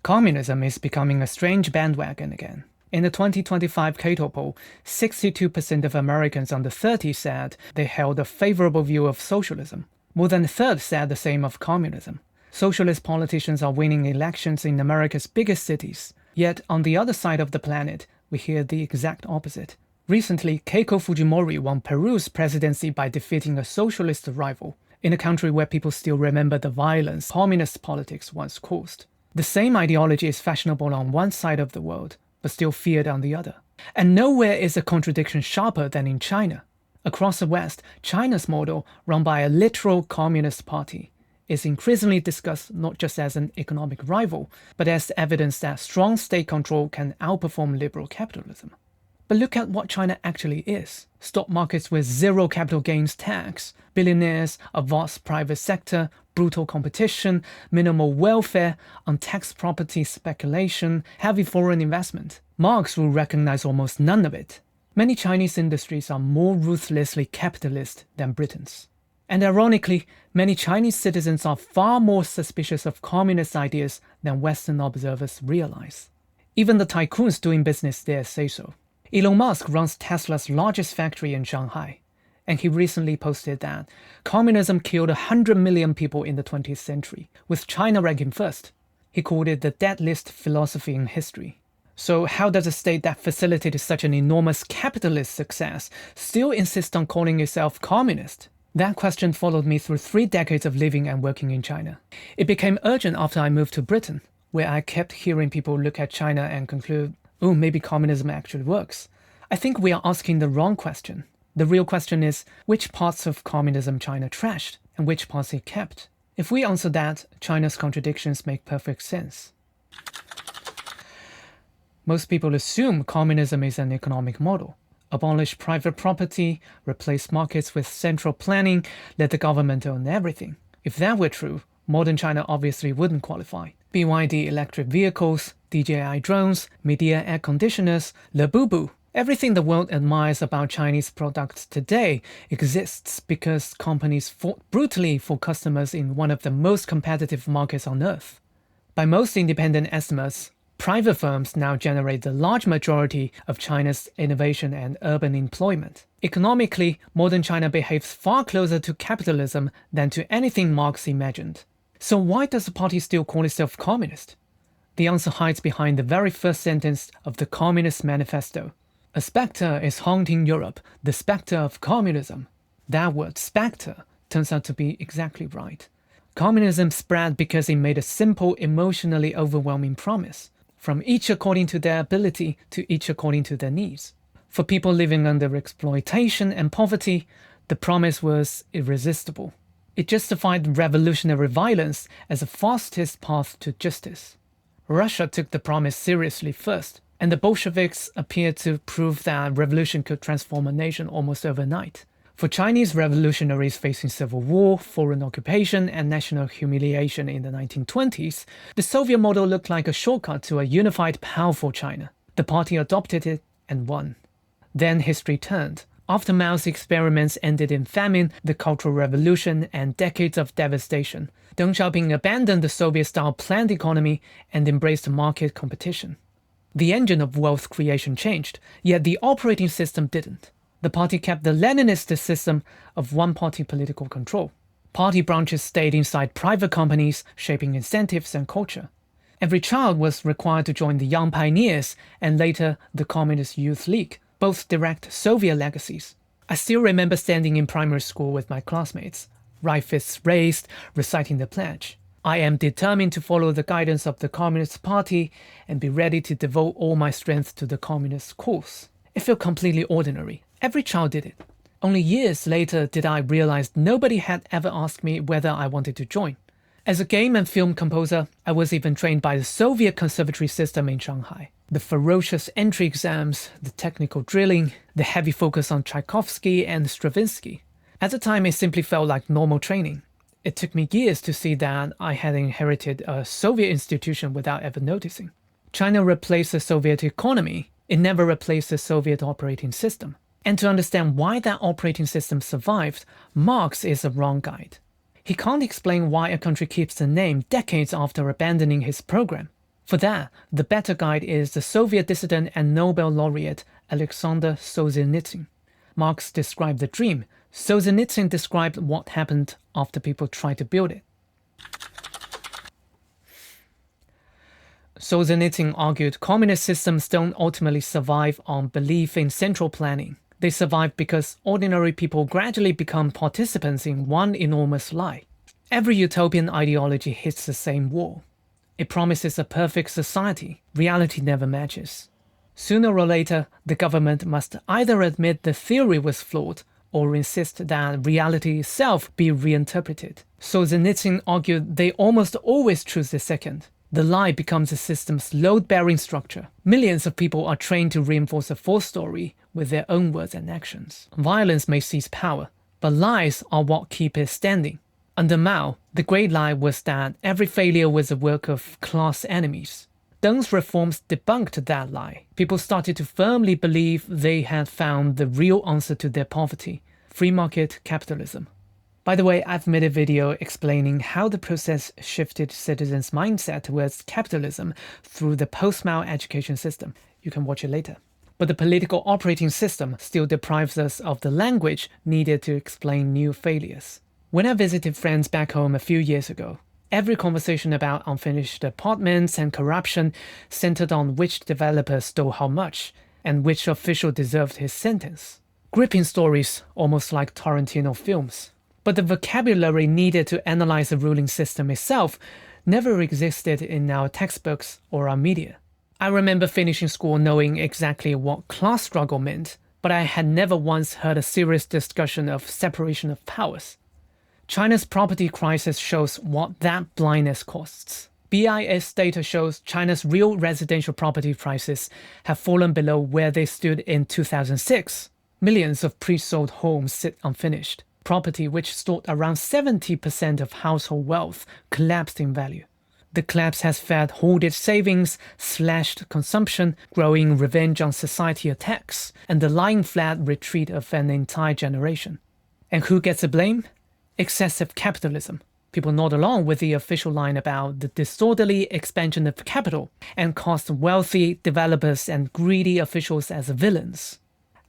Communism is becoming a strange bandwagon again. In the 2025 Cato poll, 62% of Americans under 30 said they held a favorable view of socialism. More than a third said the same of communism. Socialist politicians are winning elections in America's biggest cities. Yet, on the other side of the planet, we hear the exact opposite. Recently, Keiko Fujimori won Peru's presidency by defeating a socialist rival, in a country where people still remember the violence communist politics once caused. The same ideology is fashionable on one side of the world, but still feared on the other. And nowhere is a contradiction sharper than in China. Across the West, China's model, run by a literal communist party, is increasingly discussed not just as an economic rival, but as evidence that strong state control can outperform liberal capitalism. But look at what China actually is. Stock markets with zero capital gains tax, billionaires, a vast private sector, brutal competition, minimal welfare, untaxed property speculation, heavy foreign investment. Marx will recognize almost none of it. Many Chinese industries are more ruthlessly capitalist than Britain's. And ironically, many Chinese citizens are far more suspicious of communist ideas than Western observers realize. Even the tycoons doing business there say so. Elon Musk runs Tesla's largest factory in Shanghai, and he recently posted that communism killed 100 million people in the 20th century, with China ranking first. He called it the deadliest philosophy in history. So how does a state that facilitated such an enormous capitalist success still insist on calling itself communist? That question followed me through 3 decades of living and working in China. It became urgent after I moved to Britain, where I kept hearing people look at China and conclude, oh, maybe communism actually works. I think we are asking the wrong question. The real question is, which parts of communism China trashed and which parts it kept? If we answer that, China's contradictions make perfect sense. Most people assume communism is an economic model. Abolish private property, replace markets with central planning, let the government own everything. If that were true, modern China obviously wouldn't qualify. BYD electric vehicles, DJI drones, Midea air conditioners, Labubu. Everything the world admires about Chinese products today exists because companies fought brutally for customers in one of the most competitive markets on earth. By most independent estimates, private firms now generate the large majority of China's innovation and urban employment. Economically, modern China behaves far closer to capitalism than to anything Marx imagined. So why does the party still call itself communist? The answer hides behind the very first sentence of the Communist Manifesto. A spectre is haunting Europe, the spectre of communism. That word, spectre, turns out to be exactly right. Communism spread because it made a simple, emotionally overwhelming promise. From each according to their ability to each according to their needs. For people living under exploitation and poverty, the promise was irresistible. It justified revolutionary violence as the fastest path to justice. Russia took the promise seriously first, and the Bolsheviks appeared to prove that revolution could transform a nation almost overnight. For Chinese revolutionaries facing civil war, foreign occupation, and national humiliation in the 1920s, the Soviet model looked like a shortcut to a unified, powerful China. The party adopted it and won. Then history turned. After Mao's experiments ended in famine, the Cultural Revolution, and decades of devastation, Deng Xiaoping abandoned the Soviet-style planned economy and embraced market competition. The engine of wealth creation changed, yet the operating system didn't. The party kept the Leninist system of one-party political control. Party branches stayed inside private companies, shaping incentives and culture. Every child was required to join the Young Pioneers and later the Communist Youth League, both direct Soviet legacies. I still remember standing in primary school with my classmates, right fists raised, reciting the pledge. I am determined to follow the guidance of the Communist Party and be ready to devote all my strength to the communist cause. It felt completely ordinary. Every child did it. Only years later did I realize nobody had ever asked me whether I wanted to join. As a game and film composer, I was even trained by the Soviet conservatory system in Shanghai. The ferocious entry exams, the technical drilling, the heavy focus on Tchaikovsky and Stravinsky. At the time, it simply felt like normal training. It took me years to see that I had inherited a Soviet institution without ever noticing. China replaced the Soviet economy. It never replaced the Soviet operating system. And to understand why that operating system survived, Marx is a wrong guide. He can't explain why a country keeps the name decades after abandoning his program. For that, the better guide is the Soviet dissident and Nobel laureate Aleksandr Solzhenitsyn. Marx described the dream. Solzhenitsyn described what happened after people tried to build it. Solzhenitsyn argued communist systems don't ultimately survive on belief in central planning. They survive because ordinary people gradually become participants in one enormous lie. Every utopian ideology hits the same wall. It promises a perfect society. Reality never matches. Sooner or later, the government must either admit the theory was flawed or insist that reality itself be reinterpreted. Solzhenitsyn argued they almost always choose the second. The lie becomes a system's load-bearing structure. Millions of people are trained to reinforce a false story with their own words and actions. Violence may seize power, but lies are what keep it standing. Under Mao, the great lie was that every failure was the work of class enemies. Deng's reforms debunked that lie. People started to firmly believe they had found the real answer to their poverty: free market capitalism. By the way, I've made a video explaining how the process shifted citizens' mindset towards capitalism through the post-Mao education system. You can watch it later. But the political operating system still deprives us of the language needed to explain new failures. When I visited friends back home a few years ago, every conversation about unfinished apartments and corruption centered on which developer stole how much and which official deserved his sentence. Gripping stories, almost like Tarantino films. But the vocabulary needed to analyze the ruling system itself never existed in our textbooks or our media. I remember finishing school knowing exactly what class struggle meant, but I had never once heard a serious discussion of separation of powers. China's property crisis shows what that blindness costs. BIS data shows China's real residential property prices have fallen below where they stood in 2006. Millions of pre-sold homes sit unfinished. Property, which stored around 70% of household wealth, collapsed in value. The collapse has fed hoarded savings, slashed consumption, growing revenge on society attacks, and the lying flat retreat of an entire generation. And who gets the blame? Excessive capitalism. People nod along with the official line about the disorderly expansion of capital and cast wealthy developers and greedy officials as villains.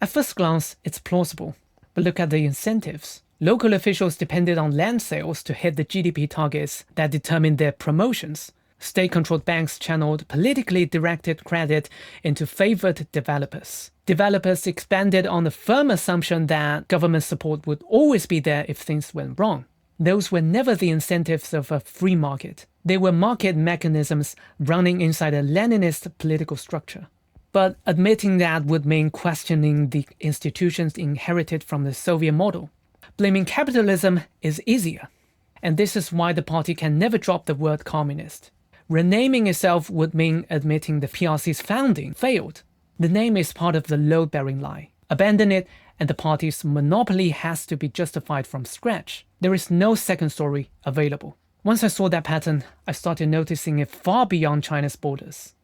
At first glance, it's plausible, but look at the incentives. Local officials depended on land sales to hit the GDP targets that determined their promotions. State-controlled banks channeled politically directed credit into favored developers. Developers expanded on the firm assumption that government support would always be there if things went wrong. Those were never the incentives of a free market. They were market mechanisms running inside a Leninist political structure. But admitting that would mean questioning the institutions inherited from the Soviet model. Blaming capitalism is easier. And this is why the party can never drop the word communist. Renaming itself would mean admitting the PRC's founding failed. The name is part of the load-bearing lie. Abandon it, and the party's monopoly has to be justified from scratch. There is no second story available. Once I saw that pattern, I started noticing it far beyond China's borders.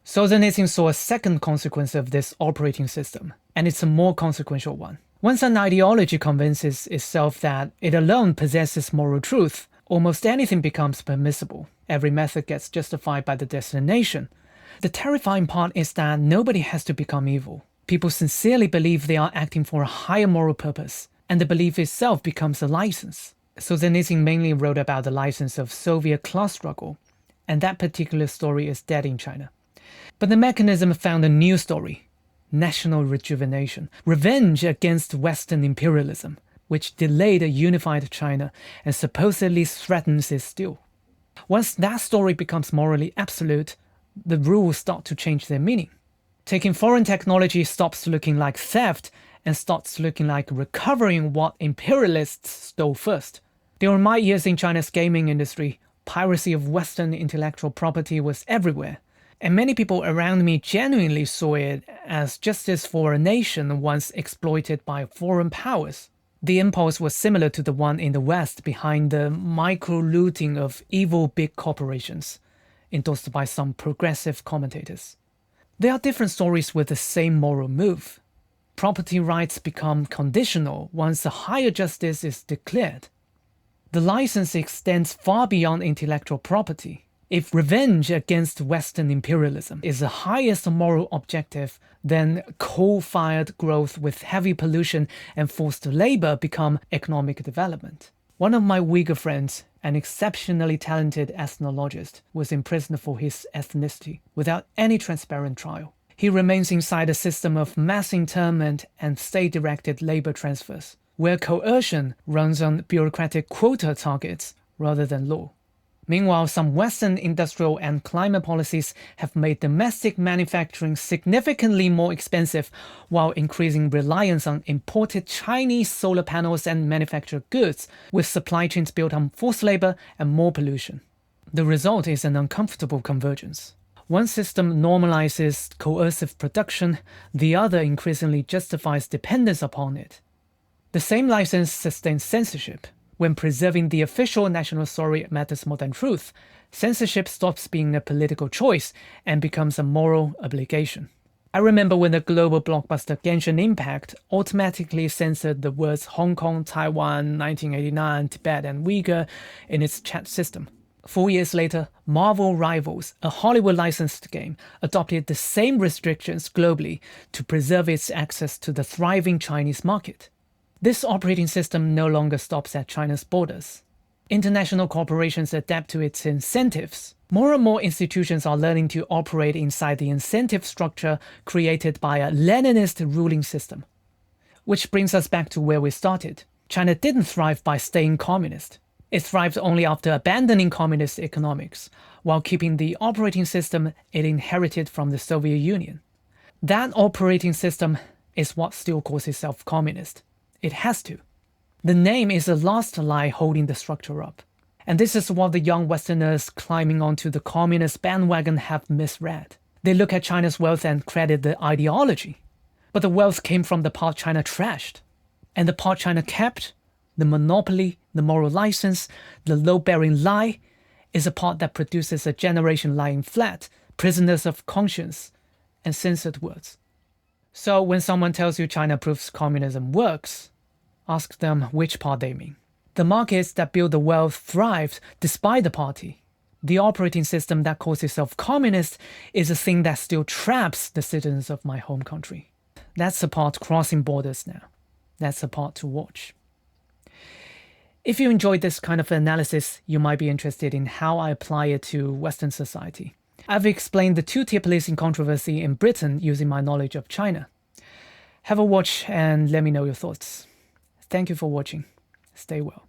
Solzhenitsyn saw a second consequence of this operating system, and it's a more consequential one. Once an ideology convinces itself that it alone possesses moral truth, almost anything becomes permissible. Every method gets justified by the destination. The terrifying part is that nobody has to become evil. People sincerely believe they are acting for a higher moral purpose, and the belief itself becomes a license. Solzhenitsyn mainly wrote about the license of Soviet class struggle, and that particular story is dead in China. But the mechanism found a new story: national rejuvenation, revenge against Western imperialism, which delayed a unified China and supposedly threatens it still. Once that story becomes morally absolute, the rules start to change their meaning. Taking foreign technology stops looking like theft and starts looking like recovering what imperialists stole first. During my years in China's gaming industry, piracy of Western intellectual property was everywhere. And many people around me genuinely saw it as justice for a nation once exploited by foreign powers. The impulse was similar to the one in the West behind the micro-looting of evil big corporations, endorsed by some progressive commentators. There are different stories with the same moral move. Property rights become conditional once a higher justice is declared. The license extends far beyond intellectual property. If revenge against Western imperialism is the highest moral objective, then coal-fired growth with heavy pollution and forced labor become economic development. One of my Uyghur friends, an exceptionally talented ethnologist, was imprisoned for his ethnicity without any transparent trial. He remains inside a system of mass internment and state-directed labor transfers, where coercion runs on bureaucratic quota targets rather than law. Meanwhile, some Western industrial and climate policies have made domestic manufacturing significantly more expensive while increasing reliance on imported Chinese solar panels and manufactured goods, with supply chains built on forced labor and more pollution. The result is an uncomfortable convergence. One system normalizes coercive production, the other increasingly justifies dependence upon it. The same license sustains censorship. When preserving the official national story matters more than truth, censorship stops being a political choice and becomes a moral obligation. I remember when the global blockbuster Genshin Impact automatically censored the words Hong Kong, Taiwan, 1989, Tibet, and Uyghur in its chat system. 4 years later, Marvel Rivals, a Hollywood-licensed game, adopted the same restrictions globally to preserve its access to the thriving Chinese market. This operating system no longer stops at China's borders. International corporations adapt to its incentives. More and more institutions are learning to operate inside the incentive structure created by a Leninist ruling system. Which brings us back to where we started. China didn't thrive by staying communist. It thrived only after abandoning communist economics, while keeping the operating system it inherited from the Soviet Union. That operating system is what still calls itself communist. It has to. The name is the last lie holding the structure up. And this is what the young Westerners climbing onto the communist bandwagon have misread. They look at China's wealth and credit the ideology. But the wealth came from the part China trashed. And the part China kept, the monopoly, the moral license, the load-bearing lie, is a part that produces a generation lying flat, prisoners of conscience, and censored words. So when someone tells you China proves communism works, ask them which part they mean. The markets that build the wealth thrived despite the party. The operating system that calls itself communist is a thing that still traps the citizens of my home country. That's the part crossing borders now. That's the part to watch. If you enjoyed this kind of analysis, you might be interested in how I apply it to Western society. I've explained the two-tier policing controversy in Britain using my knowledge of China. Have a watch and let me know your thoughts. Thank you for watching. Stay well.